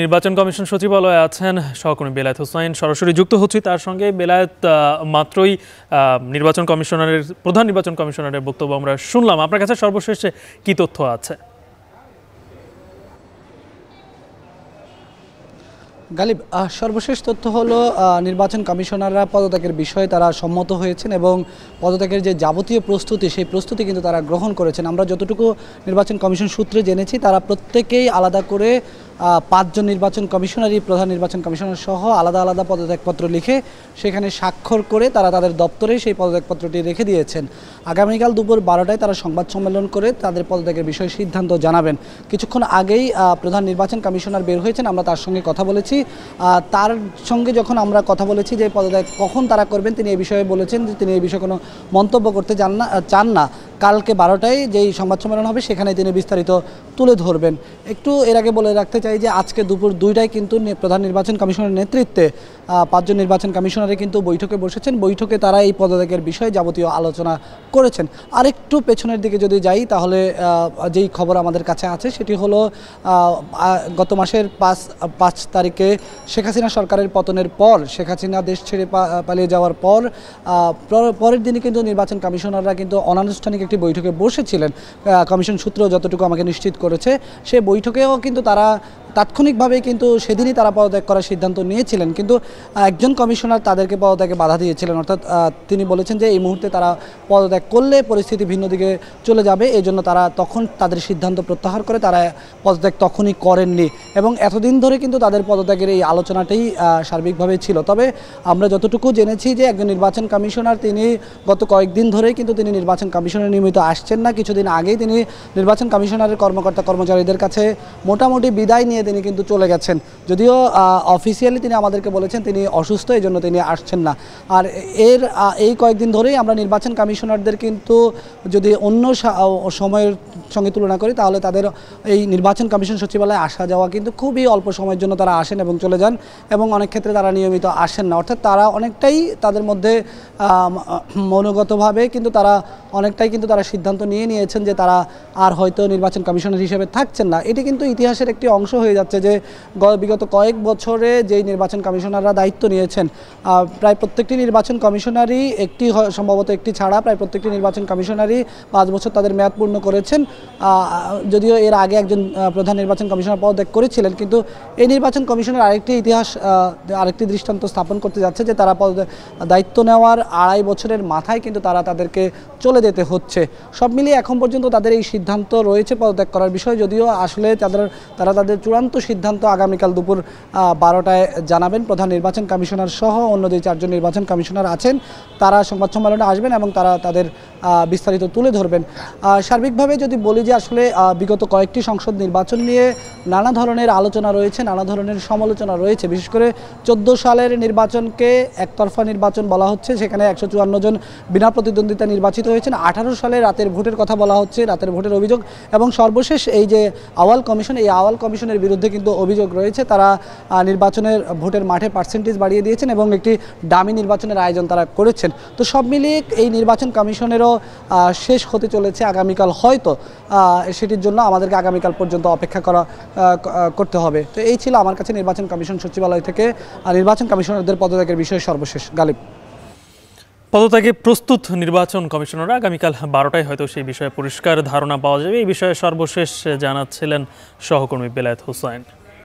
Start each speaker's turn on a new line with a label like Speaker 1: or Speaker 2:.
Speaker 1: নির্বাচন কমিশন সচিবালয়ে আছেন সহকর্মী বেলায়েত হোসাইন, সরাসরি যুক্ত হচ্ছি তার সঙ্গে। বেলায়েত, মাত্রই প্রধান নির্বাচন কমিশনারের বক্তব্য আমরা শুনলাম, আপনার কাছে সর্বশেষে কি তথ্য আছে?
Speaker 2: গালিব, সর্বশেষ তথ্য হলো নির্বাচন কমিশনাররা পদত্যাগের বিষয়ে তারা সম্মত হয়েছেন এবং পদত্যাগের যে যাবতীয় প্রস্তুতি সেই প্রস্তুতি কিন্তু তারা গ্রহণ করেছেন। আমরা যতটুকু নির্বাচন কমিশন সূত্রে জেনেছি তারা প্রত্যেকেই আলাদা করে 5 জন নির্বাচন কমিশনারই প্রধান নির্বাচন কমিশনার সহ আলাদা আলাদা পদত্যাগপত্র লিখে সেখানে স্বাক্ষর করে তারা তাদের দপ্তরে সেই পদত্যাগপত্রটি রেখে দিয়েছেন। আগামীকাল দুপুর 12টায় তারা সংবাদ সম্মেলন করে তাদের পদত্যাগের বিষয়ে সিদ্ধান্ত জানাবেন। কিছুক্ষণ আগেই প্রধান নির্বাচন কমিশনার বের হয়েছেন, আমরা তার সঙ্গে কথা বলেছি। তার সঙ্গে যখন আমরা কথা বলেছি যে পদত্যাগ কখন তারা করবেন, তিনি এই বিষয়ে বলেছেন যে তিনি এই বিষয়ে কোনো মন্তব্য করতে চান না। কালকে 12টায় যেই সংবাদ সম্মেলন হবে সেখানে তিনি বিস্তারিত তুলে ধরবেন। একটু এর আগে বলে রাখতে চাই যে আজকে দুপুর 2টায় কিন্তু প্রধান নির্বাচন কমিশনের নেতৃত্বে 5 জন নির্বাচন কমিশনারে কিন্তু বৈঠকে বসেছেন। বৈঠকে তারা এই পদত্যাগের বিষয়ে যাবতীয় আলোচনা করেছেন। আরেকটু পেছনের দিকে যদি যাই তাহলে যেই খবর আমাদের কাছে আছে সেটি হলো গত মাসের 5 তারিখে শেখ হাসিনা সরকারের পতনের পর, শেখ হাসিনা দেশ ছেড়ে পালিয়ে যাওয়ার পর পরের দিনই কিন্তু নির্বাচন কমিশনাররা কিন্তু অনানুষ্ঠানিক একটি বৈঠকে বসেছিলেন। কমিশন সূত্র যতটুকু আমাকে নিশ্চিত করেছে, সেই বৈঠকেও কিন্তু তারা তাৎক্ষণিকভাবে কিন্তু সেদিনই তারা পদত্যাগ করার সিদ্ধান্ত নিয়েছিলেন, কিন্তু একজন কমিশনার তাদেরকে পদত্যাগে বাধা দিয়েছিলেন। অর্থাৎ তিনি বলেছেন যে এই মুহূর্তে তারা পদত্যাগ করলে পরিস্থিতি ভিন্ন দিকে চলে যাবে, এই জন্য তারা তখন তাদের সিদ্ধান্ত প্রত্যাহার করে তারা পদত্যাগ তখনই করেননি এবং এতদিন ধরে কিন্তু তাদের পদত্যাগের এই আলোচনাটাই সার্বিকভাবে ছিল। তবে আমরা যতটুকু জেনেছি যে একজন নির্বাচন কমিশনার তিনি গত কয়েকদিন ধরেই কিন্তু তিনি নির্বাচন কমিশনের নিয়মিত আসছেন না। কিছুদিন আগেই তিনি নির্বাচন কমিশনারের কর্মকর্তা কর্মচারীদের কাছে মোটামুটি বিদায় নিয়ে তিনি কিন্তু চলে গেছেন। যদিও অফিসিয়ালি তিনি আমাদেরকে বলেছেন তিনি অসুস্থ, এই জন্য তিনি আসছেন না। আর এই কয়েকদিন ধরেই আমরা নির্বাচন কমিশনারদের কিন্তু যদি অন্য সময়ের সঙ্গে তুলনা করি তাহলে তাদের এই নির্বাচন কমিশন সচিবালয়ে আসা যাওয়া কিন্তু খুবই অল্প সময়ের জন্য তারা আসেন এবং চলে যান এবং অনেক ক্ষেত্রে তারা নিয়মিত আসেন না। অর্থাৎ তারা অনেকটাই তাদের মধ্যে মনোগতভাবে কিন্তু তারা অনেকটাই কিন্তু তারা সিদ্ধান্ত নিয়েছেন যে তারা আর হয়তো নির্বাচন কমিশনার হিসেবে থাকছেন না। এটি কিন্তু ইতিহাসের একটি অংশ হয়ে যাচ্ছে যে বিগত কয়েক বছরে যেই নির্বাচন কমিশনাররা দায়িত্ব নিয়েছেন প্রায় প্রত্যেকটি নির্বাচন কমিশনারই সম্ভবত একটি ছাড়া প্রায় প্রত্যেকটি নির্বাচন কমিশনারই 5 বছর তাদের মেয়াদ পূর্ণ করেছেন। যদিও এর আগে একজন প্রধান নির্বাচন কমিশনার পদত্যাগ করেছিলেন, কিন্তু এই নির্বাচন কমিশনের আরেকটি দৃষ্টান্ত স্থাপন করতে যাচ্ছে যে তারা দায়িত্ব নেওয়ার 2.5 বছরের মাথায় কিন্তু তাদেরকে চলে যেতে হচ্ছে। সব মিলিয়ে এখন পর্যন্ত তাদের এই সিদ্ধান্ত রয়েছে পদত্যাগ করার বিষয়, যদিও আসলে তারা তাদের চূড়ান্ত সিদ্ধান্ত আগামীকাল দুপুর 12টায় জানাবেন। প্রধান নির্বাচন কমিশনার সহ অন্য যে 4 জন নির্বাচন কমিশনার আছেন তারা সংবাদ সম্মেলনে আসবেন এবং তারা তাদের বিস্তারিত তুলে ধরবেন। সার্বিকভাবে যদি বলি যে আসলে বিগত কয়েকটি সংসদ নির্বাচন নিয়ে নানা ধরনের আলোচনা রয়েছে, নানা ধরনের সমালোচনা রয়েছে। বিশেষ করে 14 সালের নির্বাচনকে একতরফা নির্বাচন বলা হচ্ছে, সেখানে 154 জন বিনা প্রতিদ্বন্দ্বিতা নির্বাচিত হয়েছেন। 18 সালে রাতের ভোটের কথা বলা হচ্ছে, রাতের ভোটের অভিযোগ, এবং সর্বশেষ এই যে আওয়াল কমিশন, এই আওয়াল কমিশনের বিরুদ্ধে কিন্তু অভিযোগ রয়েছে তারা নির্বাচনের ভোটের মাঠে পার্সেন্টেজ বাড়িয়ে দিয়েছেন এবং একটি ডামি নির্বাচনের আয়োজন তারা করেছেন। তো সব মিলিয়ে এই নির্বাচন কমিশনেরও শেষ হতে চলেছে আগামীকাল, হয়তো সেটির জন্য আমাদেরকে আগামীকাল পর্যন্ত অপেক্ষা করতে হবে। তো এই ছিল আমার কাছে নির্বাচন কমিশন সচিবালয় থেকে নির্বাচন কমিশনারদের পদত্যাগের বিষয়ে সর্বশেষ। গালিব,
Speaker 1: পদত্যাগে প্রস্তুত নির্বাচন কমিশনাররা, আগামীকাল 12টায় হয়তো সেই বিষয়ে পরিষ্কার ধারণা পাওয়া যাবে। এই বিষয়ে সর্বশেষ জানাচ্ছিলেন সহকর্মী বেলায়েত হোসাইন।